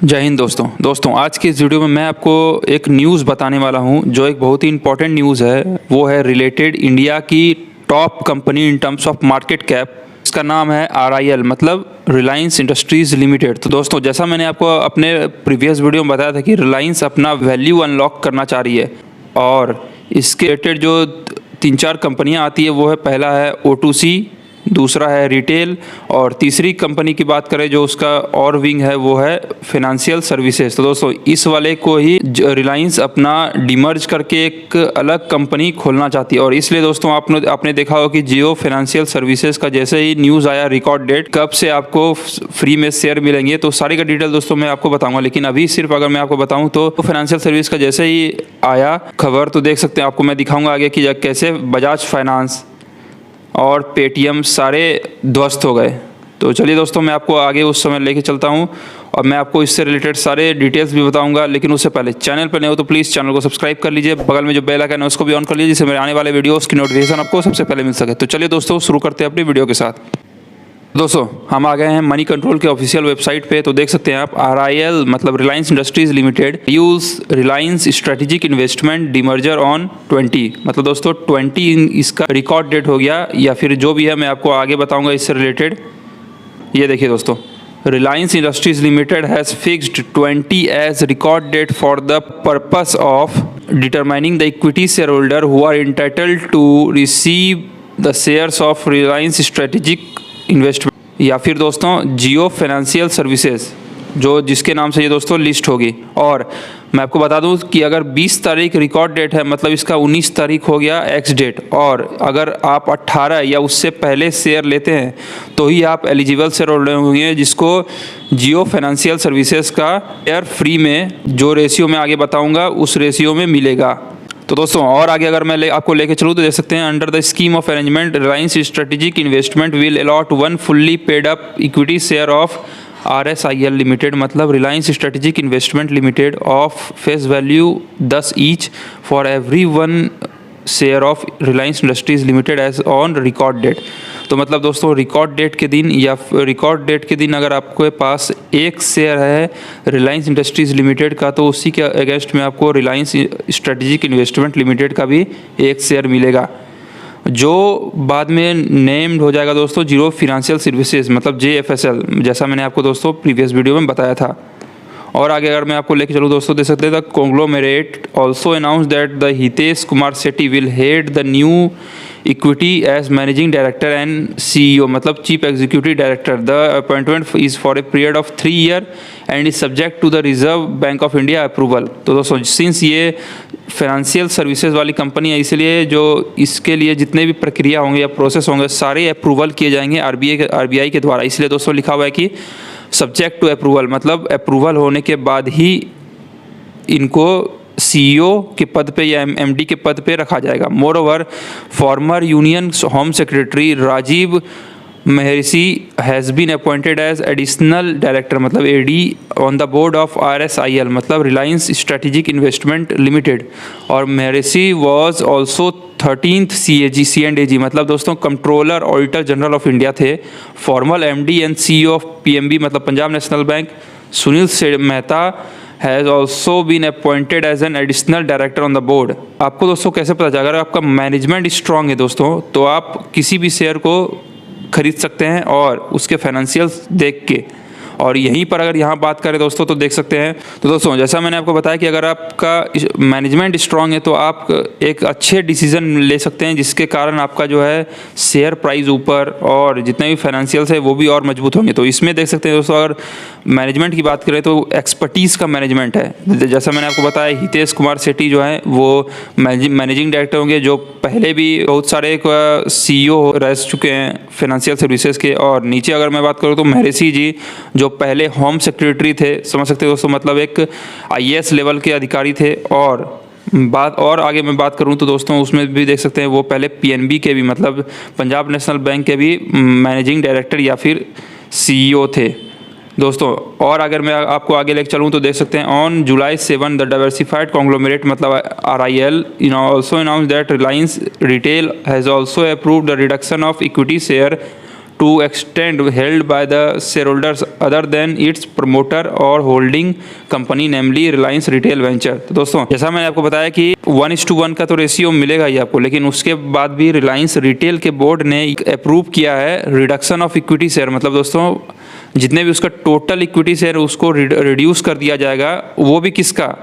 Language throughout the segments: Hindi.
जय हिंद दोस्तों आज की इस वीडियो में मैं आपको एक न्यूज़ बताने वाला हूं जो एक बहुत ही इंपॉर्टेंट न्यूज़ है। वो है रिलेटेड इंडिया की top company in terms of market cap. इसका नाम है RIL मतलब रिलायंस इंडस्ट्रीज़ लिमिटेड। तो दोस्तों जैसा मैंने आपको अपने प्रीवियस वीडियो में बताया था कि रिलायंस अपना वैल्यू अनलॉक करना चाह रही है और इसके रिलेटेड जो 3-4 कंपनियाँ आती है वो है, पहला है O2C, दूसरा है रिटेल और तीसरी कंपनी की बात करें जो उसका और विंग है वो है फाइनेंशियल सर्विसेज। तो दोस्तों इस वाले को ही रिलायंस अपना डिमर्ज करके एक अलग कंपनी खोलना चाहती है। और इसलिए दोस्तों आपने देखा होगा कि जियो फाइनेंशियल सर्विसेज का जैसे ही न्यूज़ आया रिकॉर्ड डेट कब से आपको फ्री में शेयर मिलेंगे, तो सारी का डिटेल दोस्तों मैं आपको बताऊंगा। लेकिन अभी सिर्फ अगर मैं आपको बताऊं तो फाइनेंशियल सर्विस का जैसे ही आया खबर तो देख सकते हैं, आपको मैं दिखाऊंगा आगे कि कैसे बजाज फाइनेंस और पेटीएम सारे ध्वस्त हो गए। तो चलिए दोस्तों मैं आपको आगे उस समय लेके चलता हूं और मैं आपको इससे रिलेटेड सारे डिटेल्स भी बताऊंगा। लेकिन उससे पहले चैनल पर नए हो तो प्लीज़ चैनल को सब्सक्राइब कर लीजिए, बगल में जो बेल आइकन है उसको भी ऑन कर लीजिए जिससे मेरे आने वाले वीडियोस की नोटिफिकेशन आपको सबसे पहले मिल सके। तो चलिए दोस्तों शुरू करते हैं अपनी वीडियो के साथ। दोस्तों हम आ गए हैं मनी कंट्रोल के ऑफिशियल वेबसाइट पे। तो देख सकते हैं आप RIL मतलब Reliance industries limited use Reliance strategic investment demerger on 20 मतलब दोस्तों 20 इसका रिकॉर्ड डेट हो गया या फिर जो भी है मैं आपको आगे बताऊंगा इससे रिलेटेड। ये देखिए दोस्तों, Reliance industries limited has fixed 20 as record date for the purpose of determining the equity share holder who are entitled to receive the shares of Reliance strategic investment या फिर दोस्तों जियो फाइनेंशियल सर्विसेज जो जिसके नाम से ये दोस्तों लिस्ट होगी। और मैं आपको बता दूं कि अगर 20 तारीख रिकॉर्ड डेट है मतलब इसका 19 तारीख हो गया एक्स डेट, और अगर आप 18 या उससे पहले शेयर लेते हैं तो ही आप एलिजिबल शेयर होल्डर होंगे जिसको जियो फाइनेंशियल सर्विसेज का शेयर फ्री में जो रेशियो में आगे बताऊँगा उस रेशियो में मिलेगा। तो दोस्तों और आगे अगर मैं आपको लेके चलूँ तो देख सकते हैं under the scheme of arrangement Reliance strategic investment will allot 1 fully paid up equity share of RSIL limited मतलब Reliance strategic investment limited of face value 10 each for every 1 share of Reliance industries limited as on record date. तो मतलब दोस्तों रिकॉर्ड डेट के दिन या रिकॉर्ड डेट के दिन अगर आपके पास एक शेयर है रिलायंस इंडस्ट्रीज़ लिमिटेड का तो उसी के अगेंस्ट में आपको रिलायंस स्ट्रेटेजिक इन्वेस्टमेंट लिमिटेड का भी एक शेयर मिलेगा जो बाद में नेम्ड हो जाएगा दोस्तों जियो फाइनेंशियल सर्विसेज मतलब JFSL, जैसा मैंने आपको दोस्तों प्रीवियस वीडियो में बताया था। और आगे अगर मैं आपको लेके चलूँ दोस्तों देख सकते हैं the conglomerate also announce that the Hitesh Kumar Sethi will head the new equity as managing director and CEO मतलब chief executive director. The appointment is for a period of 3 year and is subject to the reserve bank of India approval. तो दोस्तों सिंस ये फाइनेंशियल सर्विसेज वाली कंपनी है इसलिए जो इसके लिए जितने भी प्रक्रिया होंगे या प्रोसेस होंगे सारे अप्रूवल किए जाएंगे RBI के द्वारा। इसलिए दोस्तों लिखा हुआ है कि सब्जेक्ट टू अप्रूवल मतलब अप्रूवल होने के बाद ही इनको CEO के पद पे या MD के पद पे रखा जाएगा। Moreover former union home secretary Rajiv Mehrishi has been appointed as additional director मतलब AD on the board of RSIL मतलब रिलायंस स्ट्रेटेजिक इन्वेस्टमेंट लिमिटेड। और महर्षि वॉज ऑल्सो 13th C&AG मतलब दोस्तों controller auditor general of India थे। Formal MD and CEO of PNB मतलब Punjab national bank Sunil Mehta has also been appointed as an additional director on the board. आपको दोस्तों कैसे पता चलेगा? अगर आपका मैनेजमेंट स्ट्रांग है दोस्तों तो आप किसी भी शेयर को खरीद सकते हैं और उसके फाइनेंशियल्स देख के। और यहीं पर अगर यहाँ बात करें दोस्तों तो देख सकते हैं तो दोस्तों जैसा मैंने आपको बताया कि अगर आपका मैनेजमेंट स्ट्रांग है तो आप एक अच्छे डिसीजन ले सकते हैं जिसके कारण आपका जो है शेयर प्राइस ऊपर और जितने भी फाइनेंशियल्स है वो भी और मजबूत होंगे। तो इसमें देख सकते हैं दोस्तों अगर मैनेजमेंट की बात करें तो एक्सपर्टीज़ का मैनेजमेंट है। जैसा मैंने आपको बताया हितेश कुमार सेठी जो है वो मैनेजिंग डायरेक्टर होंगे जो पहले भी बहुत सारे CEO रह चुके हैं फाइनेंशियल सर्विसेज के। और नीचे अगर मैं बात करूँ तो महर्षि जी जो पहले होम सेक्रेटरी थे, समझ सकते हो दोस्तों मतलब एक IAS लेवल के अधिकारी थे। और आगे मैं बात करूं तो दोस्तों उसमें भी देख सकते हैं वो पहले PNB के भी मतलब पंजाब नेशनल बैंक के भी मैनेजिंग डायरेक्टर या फिर CEO थे दोस्तों। और अगर मैं आपको आगे लेकर चलूँ तो देख सकते हैं on July 7 the diversified conglomerate मतलब RIL also announce that Reliance retail has also approved the reduction of equity share to extent held by the shareholders other than its promoter or holding company namely Reliance Retail Venture। तो दोस्तों जैसा मैंने आपको बताया कि 1:1 का तो रेशियो मिलेगा ही आपको, लेकिन उसके बाद भी रिलायंस रिटेल के बोर्ड ने अप्रूव किया है रिडक्शन ऑफ इक्विटी शेयर। मतलब दोस्तों जितने भी उसका टोटल इक्विटी शेयर उसको रिड्यूस कर दिया जाएगा, वो भी किसका,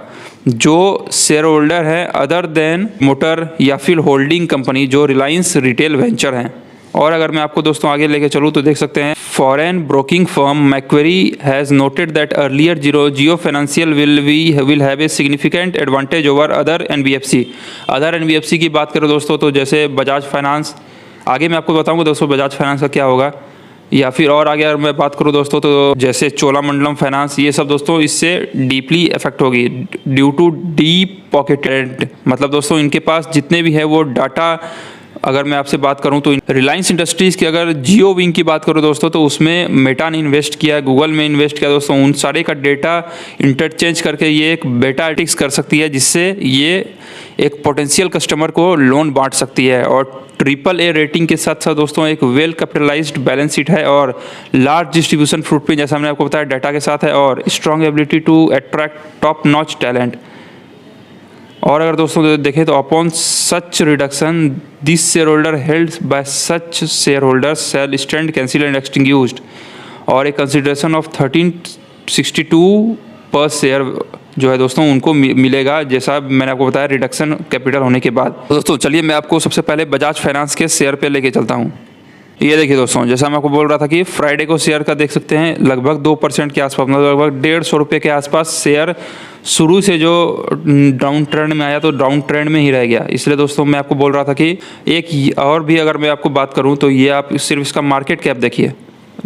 जो शेयर होल्डर है अदर देन मोटर या फिर होल्डिंग कंपनी जो रिलायंस रिटेल वेंचर हैं। और अगर मैं आपको दोस्तों आगे लेके चलूँ तो देख सकते हैं foreign broking firm Macquarie has noted that earlier Jio financial will have a significant advantage over other NBFC. Other NBFC की बात करें दोस्तों तो जैसे बजाज फाइनेंस, आगे मैं आपको बताऊंगा दोस्तों बजाज फाइनेंस का क्या होगा, या फिर और आगे अगर मैं बात करूं दोस्तों तो जैसे चोलामंडलम फाइनेंस, ये सब दोस्तों इससे डीपली इफेक्ट होगी ड्यू टू डीप पॉकेटेड। मतलब दोस्तों इनके पास जितने भी है वो डाटा, अगर मैं आपसे बात करूं तो रिलायंस इंडस्ट्रीज़ की अगर जियो विंग की बात करूं दोस्तों तो उसमें मेटा ने इन्वेस्ट किया, गूगल में इन्वेस्ट किया दोस्तों। उन सारे का डेटा इंटरचेंज करके ये एक बेटा एटिक्स कर सकती है, जिससे ये एक पोटेंशियल कस्टमर को लोन बांट सकती है। और AAA रेटिंग के साथ साथ दोस्तों एक वेल कैपिटलाइज्ड बैलेंस शीट है और लार्ज डिस्ट्रीब्यूशन फुटप्रिंट जैसा मैंने आपको बताया डाटा के साथ है, और strong ability to attract top notch talent. और अगर दोस्तों देखें तो upon such reduction this share holder held by such share holders shall stand cancel and extinguished, और एक कंसिडरेशन ऑफ 1362 पर शेयर जो है दोस्तों उनको मिलेगा, जैसा मैंने आपको बताया रिडक्शन कैपिटल होने के बाद। तो दोस्तों चलिए मैं आपको सबसे पहले बजाज फाइनेंस के शेयर पे लेके चलता हूँ। ये देखिए दोस्तों जैसा मैं आपको बोल रहा था कि फ्राइडे को शेयर का देख सकते हैं लगभग 2% के आसपास, मतलब लगभग 150 रुपये के आसपास शेयर शुरू से जो डाउन ट्रेंड में आया तो डाउन ट्रेंड में ही रह गया। इसलिए दोस्तों मैं आपको बोल रहा था कि एक और भी अगर मैं आपको बात करूं तो ये आप सिर्फ इसका मार्केट कैप देखिए,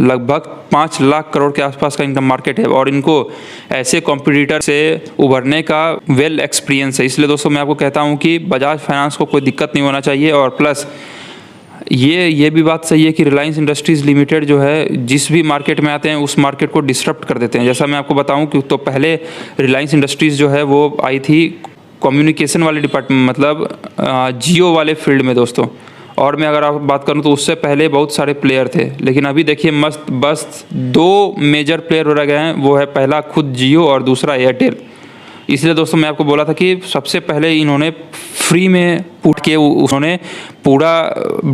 लगभग 5 लाख करोड़ के आसपास का इनका मार्केट है, और इनको ऐसे कॉम्पिटिटर से उभरने का वेल एक्सपीरियंस है। इसलिए दोस्तों मैं आपको कहता हूँ कि बजाज फाइनेंस को कोई दिक्कत नहीं होना चाहिए। और प्लस ये भी बात सही है कि रिलायंस इंडस्ट्रीज़ लिमिटेड जो है जिस भी मार्केट में आते हैं उस मार्केट को डिसरप्ट कर देते हैं। जैसा मैं आपको बताऊं कि तो पहले रिलायंस इंडस्ट्रीज़ जो है वो आई थी कम्युनिकेशन वाले डिपार्टमेंट, मतलब जियो वाले फील्ड में दोस्तों। और मैं अगर आप बात करूं तो उससे पहले बहुत सारे प्लेयर थे, लेकिन अभी देखिए मस्त बस 2 मेजर प्लेयर रह गए हैं, वो है पहला खुद जियो और दूसरा एयरटेल। इसलिए दोस्तों मैं आपको बोला था कि सबसे पहले इन्होंने फ्री में पुट के उन्होंने पूरा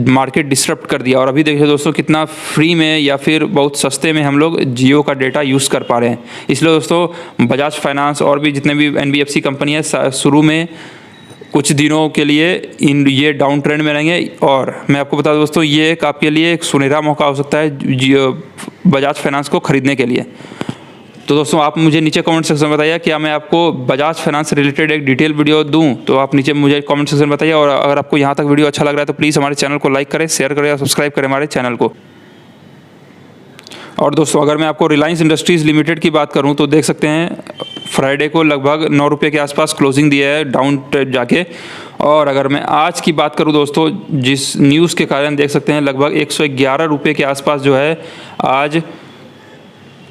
मार्केट डिसरप्ट कर दिया, और अभी देखिए दोस्तों कितना फ्री में या फिर बहुत सस्ते में हम लोग जियो का डेटा यूज़ कर पा रहे हैं। इसलिए दोस्तों बजाज फाइनेंस और भी जितने भी एनबीएफसी कंपनी है शुरू में कुछ दिनों के लिए ये डाउन ट्रेंड में रहेंगे, और मैं आपको बता दूं दोस्तों ये एक आपके लिए एक सुनहरा मौका हो सकता है जियो बजाज फाइनेंस को ख़रीदने के लिए। तो दोस्तों आप मुझे नीचे कमेंट सेक्शन में बताइए क्या मैं आपको बजाज फाइनेंस रिलेटेड एक डिटेल वीडियो दूं, तो आप नीचे मुझे कमेंट सेक्शन में बताइए। और अगर आपको यहाँ तक वीडियो अच्छा लग रहा है तो प्लीज़ हमारे चैनल को लाइक करें, शेयर करें और सब्सक्राइब करें हमारे चैनल को। और दोस्तों अगर मैं आपको रिलायंस इंडस्ट्रीज़ लिमिटेड की बात करूं तो देख सकते हैं फ्राइडे को लगभग 9 रुपये के आसपास क्लोजिंग दिया है डाउन जाके। और अगर मैं आज की बात करूं दोस्तों जिस न्यूज़ के कारण देख सकते हैं लगभग 111 रुपये के आसपास जो है आज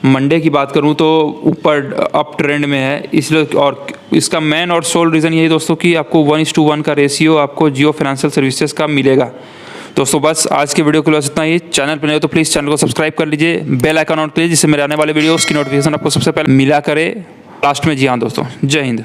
मंडे की बात करूं तो ऊपर अप ट्रेंड में है। इसलिए और इसका मेन और सोल रीज़न यही दोस्तों कि आपको 1:1 का रेशियो आपको जियो फाइनेंशियल सर्विसेज का मिलेगा। दोस्तों बस आज के वीडियो के लिए इतना ही। चैनल पर नहीं हो तो प्लीज़ चैनल को सब्सक्राइब कर लीजिए, बेल आइकन ऑन कीजिए जिससे मेरे आने वाले वीडियोस की नोटिफिकेशन आपको सबसे पहले मिला करे लास्ट में। जी हाँ दोस्तों, जय हिंद।